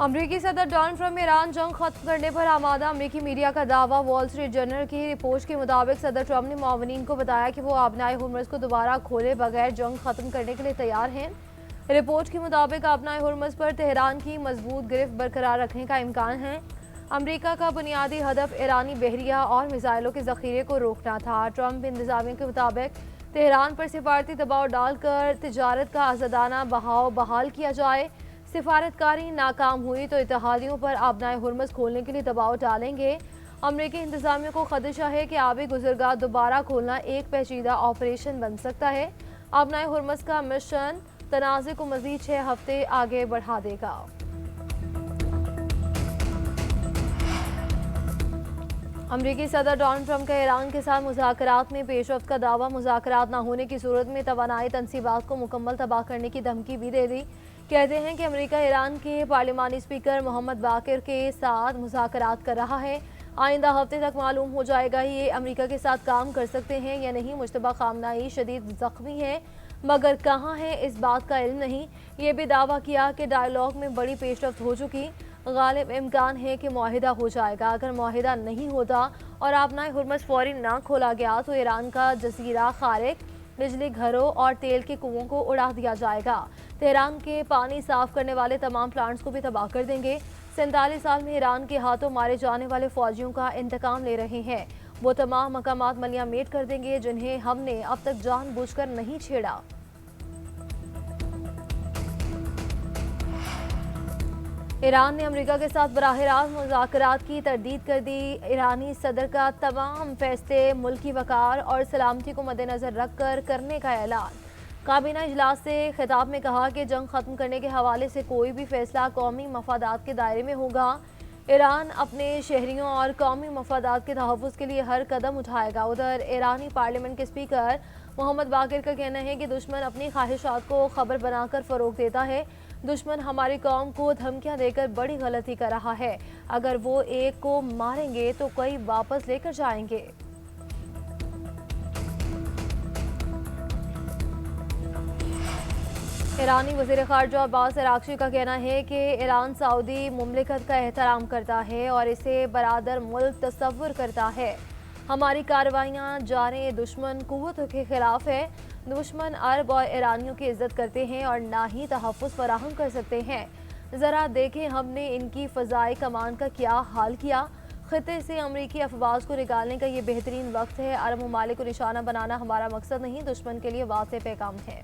अमरीकी सदर Donald Trump Iran जंग खत्म करने पर आमादा। अमरीकी मीडिया का दावा। वॉल स्ट्रीट जर्नल की रिपोर्ट के मुताबिक सदर ट्रंप ने मुआवनीन को बताया कि वो आबनाए हुर्मुज़ को दोबारा खोले बगैर जंग खत्म करने के लिए तैयार हैं। रिपोर्ट के मुताबिक आबनाए हुर्मुज़ पर तेहरान की मजबूत गिरफ्त बरकरार रखने का इम्कान है। अमरीका का बुनियादी हदफ ईरानी बहरिया और मिसाइलों के जखीरे को रोकना था। ट्रंप इंतजामिया के मुताबिक तेहरान पर सिफारती दबाव डालकर तिजारत का आज़ादाना बहाव बहाल किया जाए। सिफारतकारी नाकाम हुई तो इत्तेहादियों पर आबनाए हुर्मुज़ खोलने के लिए दबाव डालेंगे। अमरीकी इंतजामिया को खदशा है कि आबी गुजरगाह दोबारा खोलना एक पेचीदा ऑपरेशन बन सकता है। आबनाए हुर्मुज़ का मिशन तनाज़े को मज़ीद 6 हफ्ते आगे बढ़ा देगा। अमरीकी सदर डोनाल्ड ट्रंप का ईरान के साथ मुज़ाकरात में पेशरफ्त का दावा। मुज़ाकरात न होने की सूरत में तवानाई तनसीबात को मुकम्मल तबाह करने की धमकी भी दे दी। कहते हैं कि अमेरिका ईरान के पार्लिमानी स्पीकर मोहम्मद बाकिर के साथ मुज़ाकरात कर रहा है। आइंदा हफ्ते तक मालूम हो जाएगा ये अमेरिका के साथ काम कर सकते हैं या नहीं। मुश्तबा खामनाई शदीद ज़ख्मी है मगर कहाँ है इस बात का इल्म नहीं। ये भी दावा किया कि डायलॉग में बड़ी पेशरफ्त हो चुकी। गालिब इम्कान है कि मुआहिदा हो जाएगा। अगर मुआहिदा नहीं होता और आबनाए हुर्मुज़ फौरी ना खोला गया तो ईरान का जजीरा खारिक बिजली घरों और तेल के कुओं को उड़ा दिया जाएगा। तेहरान के पानी साफ करने वाले तमाम प्लांट्स को भी तबाह कर देंगे। 47 साल में ईरान के हाथों मारे जाने वाले फौजियों का इंतकाम ले रहे हैं। वो तमाम मकामात मलिया मेट कर देंगे जिन्हें हमने अब तक जानबूझकर नहीं छेड़ा। ईरान ने अमेरिका के साथ बराह रास्त मुज़ाकरात की तरदीद कर दी। ईरानी सदर का तमाम फैसले मुल्की वक़ार और सलामती को मद्देनज़र रखकर करने का ऐलान। काबीना इजलास से खिताब में कहा कि जंग ख़त्म करने के हवाले से कोई भी फैसला कौमी मफादात के दायरे में होगा। ईरान अपने शहरियों और कौमी मफादात के तहफ़्फ़ुज़ के लिए हर कदम उठाएगा। उधर ईरानी पार्लियामेंट के स्पीकर मोहम्मद बाकिर का कहना है कि दुश्मन अपनी ख्वाहिशात को खबर बनाकर फ़रोग़ देता है। दुश्मन हमारी कौम को धमकियां देकर बड़ी गलती कर रहा है। अगर वो एक को मारेंगे तो कई वापस लेकर जाएंगे। ईरानी वज़ीर ख़ारिजा अब्बास अराग़ची का कहना है कि ईरान सऊदी मुमलिकत का एहतराम करता है और इसे बरादर मुल्क तस्वुर करता है। हमारी कार्रवाइयाँ जाने दुश्मन कुव्वतों के खिलाफ है। दुश्मन अरब और ईरानियों की इज्जत करते हैं और ना ही तहफ़्फ़ुज़ फराहम कर सकते हैं। ज़रा देखें हमने इनकी फ़ज़ाई कमान का क्या हाल किया। ख़ित्ते से अमरीकी अफवाज को निकालने का ये बेहतरीन वक्त है। अरब ममालिक को निशाना बनाना हमारा मकसद नहीं, दुश्मन के लिए वाज़ेह पैगाम है।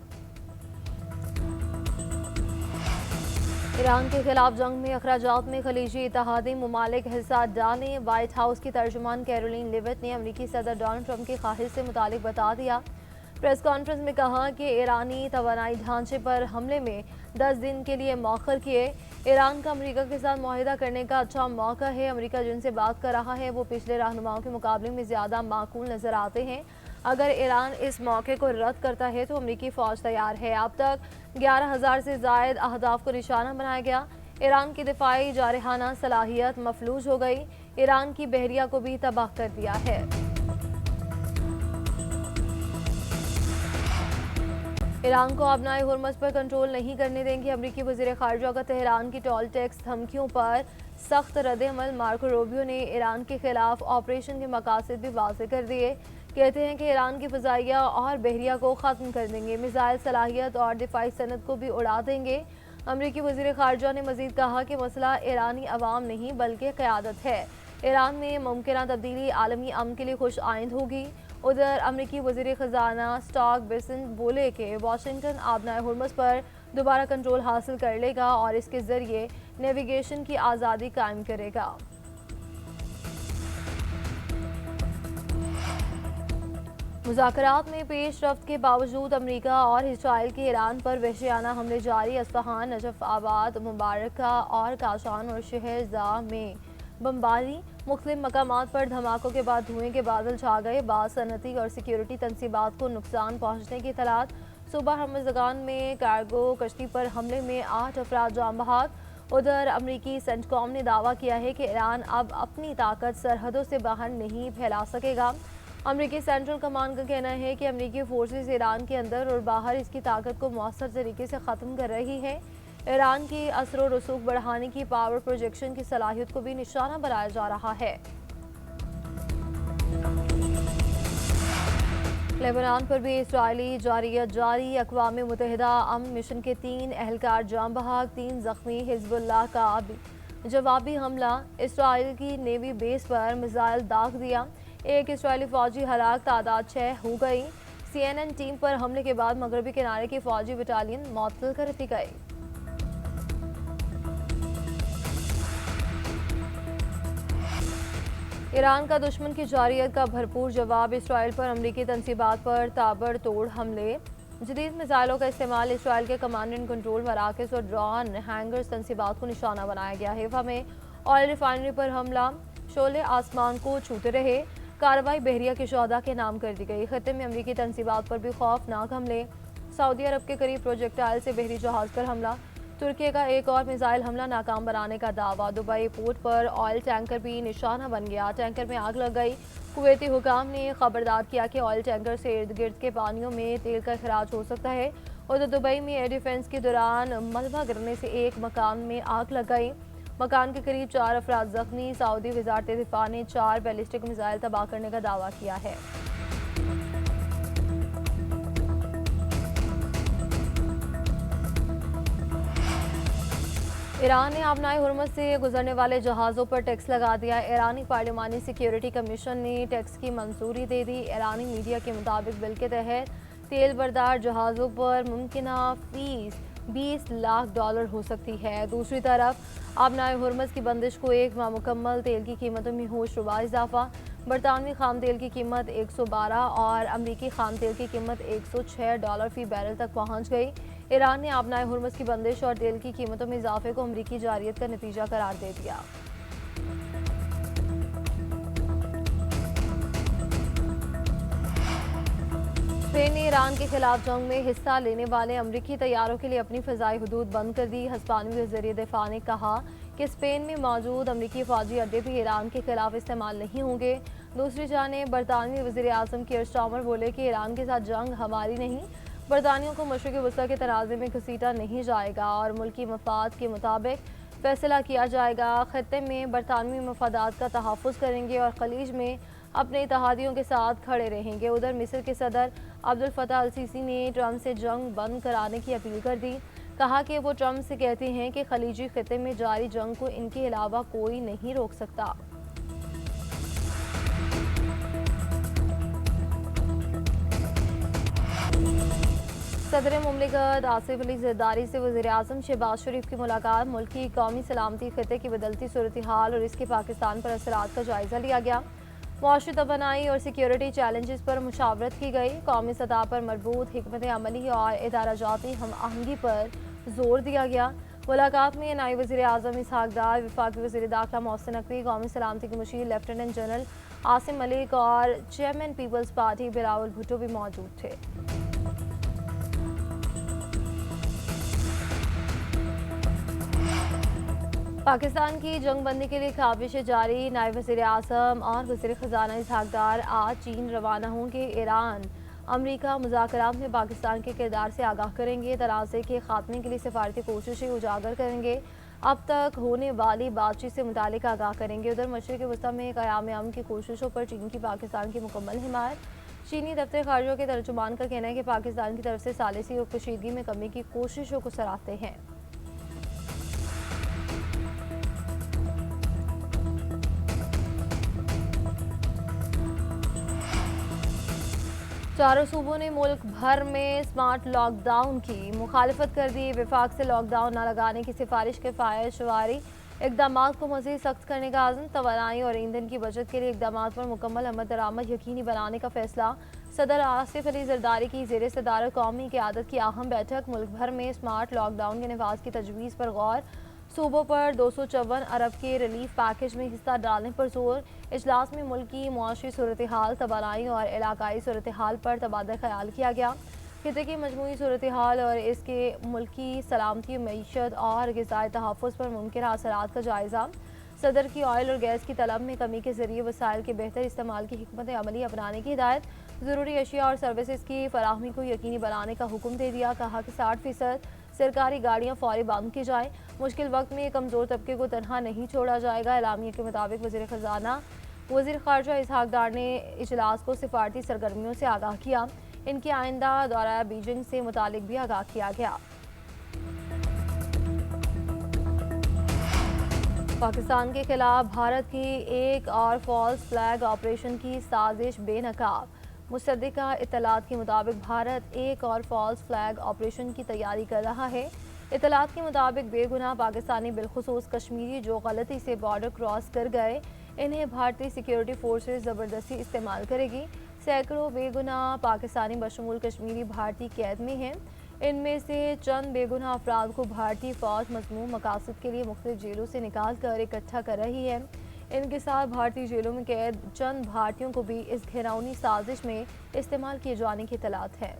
ईरान के खिलाफ जंग में अखराजात में खलीजी इत्तेहादी ममालिक हिस्सा डालें। वाइट हाउस की तर्जुमान कैरोलिन लिविट ने अमरीकी सदर डोनाल्ड ट्रंप की ख्वाहिश से मुतालिक बता दिया। प्रेस कॉन्फ्रेंस में कहा कि ईरानी तवानाई ढांचे पर हमले में 10 दिन के लिए मौखर किए। ईरान का अमेरिका के साथ मुआहिदा करने का अच्छा मौका है। अमेरिका जिनसे बात कर रहा है वो पिछले रहनुमाओं के मुकाबले में ज़्यादा माकूल नज़र आते हैं। अगर ईरान इस मौके को रद्द करता है तो अमेरिकी फ़ौज तैयार है। अब तक 11,000 से ज़ायद अहदाफ को निशाना बनाया गया। ईरान की दिफाई जारहाना सलाहियत मफलूज हो गई। ईरान की बहरिया को भी तबाह कर दिया है। ईरान को आबनाए हुर्मुज़ पर कंट्रोल नहीं करने देंगे। अमरीकी वज़ीर ख़ारिजा का तेहरान की टोल टैक्स धमकियों पर सख्त रद्द-ए-अमल। मार्को रूबियो ने ईरान के खिलाफ ऑपरेशन के मकासद भी वाज़ेह कर दिए। कहते हैं कि ईरान की फ़ज़ाइया और बहरिया को ख़त्म कर देंगे। मिसाइल सलाहियत और दिफाई सनद को भी उड़ा देंगे। अमरीकी वज़ीर ख़ारिजा ने मज़ीद कहा कि मसला ईरानी अवाम नहीं बल्कि क़यादत है। ईरान में मुमकिन तब्दीली आलमी अमन के लिए खुश आइंद होगी। उधर अमरीकी वज़ीर ख़जाना स्कॉट बेसेंट बोले कि वाशिंगटन आबनाए हुर्मुज़ पर दोबारा कंट्रोल हासिल कर लेगा और इसके ज़रिए नेविगेशन की आज़ादी कायम करेगा। मुज़ाकरात में पेशरफ्त के बावजूद अमरीका और इसराइल के ईरान पर वहशियाना हमले जारी। अस्फ़हान, नजफ़ आबाद, मुबारका और काशान और शहरज़ा में बमबारी। मुख्तलिफ मकामात पर धमाकों के बाद धुएं के बादल छा गए। बाद सनती और सिक्योरिटी तनसीबात को नुकसान पहुँचने की इतलात। सुबह हमज़गान में कार्गो कश्ती पर हमले में 8 अफराद जान बहक। उधर अमरीकी सेंटकॉम ने दावा किया है कि ईरान अब अपनी ताकत सरहदों से बाहर नहीं फैला सकेगा। अमरीकी सेंट्रल कमांड का कहना है कि अमरीकी फोर्सेस ईरान के अंदर और बाहर इसकी ताकत को मौसर तरीके से ख़त्म कर रही है। ईरान की असर रसूख बढ़ाने की पावर प्रोजेक्शन की सलाहियत को भी निशाना बनाया जा रहा है। लेबनान पर भी इसराइली जारियत जारी। अक़वाम मुत्तहिदा अमन मिशन के 3 एहलकार जाम बहक, 3 जख्मी। हिजबुल्लाह का जवाबी हमला, इसराइल की नेवी बेस पर मिसाइल दाग दिया। एक इसराइली फौजी हलाक, तादाद 6 हो गई। CNN टीम पर हमले के बाद मगरबी किनारे की फौजी बटालियन मुअत्तल कर दी गई। ईरान का दुश्मन की जारियत का भरपूर जवाब, इसराइल पर अमरीकी तनसीबात पर ताबड़तोड़ हमले। जदीद मिसाइलों का इस्तेमाल, इसराइल के कमांड एंड कंट्रोल मराकज़ और ड्रोन हैंगर्स तनसीबात को निशाना बनाया गया। हैफा में ऑयल रिफाइनरी पर हमला, शोले आसमान को छूते रहे। कार्रवाई बहरिया के शोहदा के नाम कर दी गई। खत्ते में अमरीकी तनसीबात पर भी खौफनाक हमले। सऊदी अरब के करीब प्रोजेक्टाइल से बहरी जहाज पर हमला। तुर्की का एक और मिसाइल हमला नाकाम बनाने का दावा। दुबई पोर्ट पर ऑयल टैंकर भी निशाना बन गया, टैंकर में आग लग गई। कुवैती हुकाम ने खबरदार किया कि ऑयल टैंकर से इर्द गिर्द के पानियों में तेल का अखराज हो सकता है। उधर दुबई में एयर डिफेंस के दौरान मलबा गिरने से एक मकान में आग लग गई। मकान के करीब 4 अफराद जख्मी। सऊदी वजारत दिफा ने 4 बैलिस्टिक मिसाइल तबाह करने का दावा किया है। ईरान ने आबनाए हुर्मुज़ से गुजरने वाले जहाज़ों पर टैक्स लगा दिया। ईरानी पार्लिमानी सिक्योरिटी कमीशन ने टैक्स की मंजूरी दे दी। ईरानी मीडिया के मुताबिक बिल के तहत तेल बरदार जहाज़ों पर मुमकिना फीस $20 लाख हो सकती है। दूसरी तरफ आबनाए हुर्मुज़ की बंदिश को एक माह मुकम्मल तेल की कीमतों में होशरुबा इजाफा। बरतानवी खाम तेल की कीमत 112 और अमरीकी खाम तेल की कीमत $106 फी बैरल तक पहुँच गई। ईरान ने आबनाए हुर्मुज़ की बंदिश और तेल की कीमतों में इजाफे को अमरीकी जारियत का नतीजा करार दे दिया। स्पेन ने ईरान के खिलाफ जंग में हिस्सा लेने वाले अमरीकी तैयारों के लिए अपनी फ़ज़ाई हदूद बंद कर दी। हस्पानवी वज़ीर दिफा ने कहा कि स्पेन में मौजूद अमरीकी फ़ौजी अड्डे भी ईरान के खिलाफ इस्तेमाल नहीं होंगे। दूसरी जानिब बरतानवी वज़ीर आज़म कीर स्टारमर बोले कि ईरान के साथ जंग हमारी नहीं, बरतानियों को मशरिक़ी वस्ता के तनाज़े में घसीटा नहीं जाएगा और मुल्की मफाद के मुताबिक फ़ैसला किया जाएगा। खत्ते में बरतानवी मफादात का तहफ़्फ़ुज़ करेंगे और खलीज में अपने इत्तेहादियों के साथ खड़े रहेंगे। उधर मिस्र के सदर अब्दुल फताह अल सीसी ने ट्रंप से जंग बंद कराने की अपील कर दी। कहा कि वो ट्रंप से कहते हैं कि खलीजी खत्ते में जारी जंग को इनके अलावा कोई नहीं रोक सकता। सदर मुमलिकत आसिफ अली ज़रदारी से वज़ीर आज़म शहबाज शरीफ की मुलाकात। मुल्क की कौमी सलामती खत्ते की बदलती सूरत हाल और इसके पाकिस्तान पर असरात का जायज़ा लिया गया। मुआशी तवानाई और सिक्योरिटी चैलेंजेस पर मुशावरत की गई। कौमी सतह पर मरबूत हिकमत अमली और इदाराजाती हम आहंगी पर जोर दिया गया। मुलाकात में नायब वज़ीर आज़म इसहाक डार, वफाकी वज़ीर दाखिला मोहसिन नकवी, कौमी सलामती के मुशीर लेफ्टिनेंट जनरल आसिम मलिक और चेयरमैन पीपल्स पार्टी बिलावल भुट्टो भी मौजूद थे। पाकिस्तान की जंगबंदी के लिए काविशें जारी। नायब वज़ीर आज़म और वज़ीर ख़जाना इसहाक डार आज चीन रवाना होंगे। ईरान अमरीका मुज़ाकरात में पाकिस्तान के किरदार से आगाह करेंगे। तनाज़े के खात्मे के लिए सिफारती कोशिशें उजागर करेंगे। अब तक होने वाली बातचीत से मुतालिक आगाह करेंगे। उधर मशरिक़ी वस्ता में क़याम अमन की कोशिशों पर चीन की पाकिस्तान की मुकम्मल हिमायत। चीनी दफ्तर ख़ारिजा के तर्जुमान का कहना है कि पाकिस्तान की तरफ से सालिसी और कशीदगी में कमी की कोशिशों को सराहते हैं। चारों सूबों ने मुल्क भर में स्मार्ट लॉकडाउन की मुखालिफत कर दी। विफाक से लॉकडाउन न लगाने की सिफारिश के फायर शुमारी इकदाम को मज़ीद सख्त करने का आज़म। तवानाई और ईंधन की बचत के लिए इकदाम पर मुकम्मल अमल दरामद यकीनी बनाने का फैसला। सदर आसिफ अली ज़रदारी की ज़ेर सदारत कौमी क़यादत की अहम बैठक। मुल्क भर में स्मार्ट लॉकडाउन के नफाज की तजवीज़ पर गौर। सूबों पर 254 अरब के रिलीफ पैकेज में हिस्सा डालने पर जोर। इजलास में मुल्क की मुआशी सूरत हाल, तबानाई और इलाकाई सूरत हाल पर तबादला ख्याल किया गया। खिते की मजमूई सूरत हाल और इसके मुल्की सलामती, मईशत और ग़िज़ाई तहफ़्फ़ुज़ पर मुमकिन असरात का जायज़ा। सदर की ऑयल और गैस की तलब में कमी के ज़रिए वसाइल के बेहतर इस्तेमाल की हिकमत अमली अपनाने की हिदायत। ज़रूरी अशिया और सर्विसेज की फराहमी को यकीनी बनाने का हुक्म दे दिया। कहा कि 60% सरकारी गाड़ियां फौरी बंद की जाए। मुश्किल वक्त में कमज़ोर तबके को तनहा नहीं छोड़ा जाएगा। एलामिया के मुताबिक वज़ीर ख़जाना वज़ीर ख़ारजा इसहाक डार ने इजलास को सिफारती सरगर्मियों से आगाह किया। इनकी आइंदा दौरा बीजिंग से मुतालिक भी आगाह किया गया। पाकिस्तान के खिलाफ भारत की एक और फॉल्स फ्लैग ऑपरेशन की साजिश बेनकाब। मुसद्दिका इत्तलात के मुताबिक भारत एक और फॉल्स फ्लैग ऑपरेशन की तैयारी कर रहा है। इत्तलात के मुताबिक बेगुनाह पाकिस्तानी बिलखुसूस कश्मीरी जो गलती से बॉर्डर क्रॉस कर गए, इन्हें भारतीय सिक्योरिटी फोर्सेस ज़बरदस्ती इस्तेमाल करेगी। सैकड़ों बेगुनाह पाकिस्तानी बशमूल कश्मीरी भारतीय कैद में हैं। इनमें से चंद बेगुनाह अफराद को भारतीय फौज मज़मूम मकासद के लिए मुख्तलिफ जेलों से निकाल कर इकट्ठा कर रही है। इनके साथ भारतीय जेलों में कैद चंद भारतीयों को भी इस घिनौनी साजिश में इस्तेमाल किए जाने की इत्तलात है।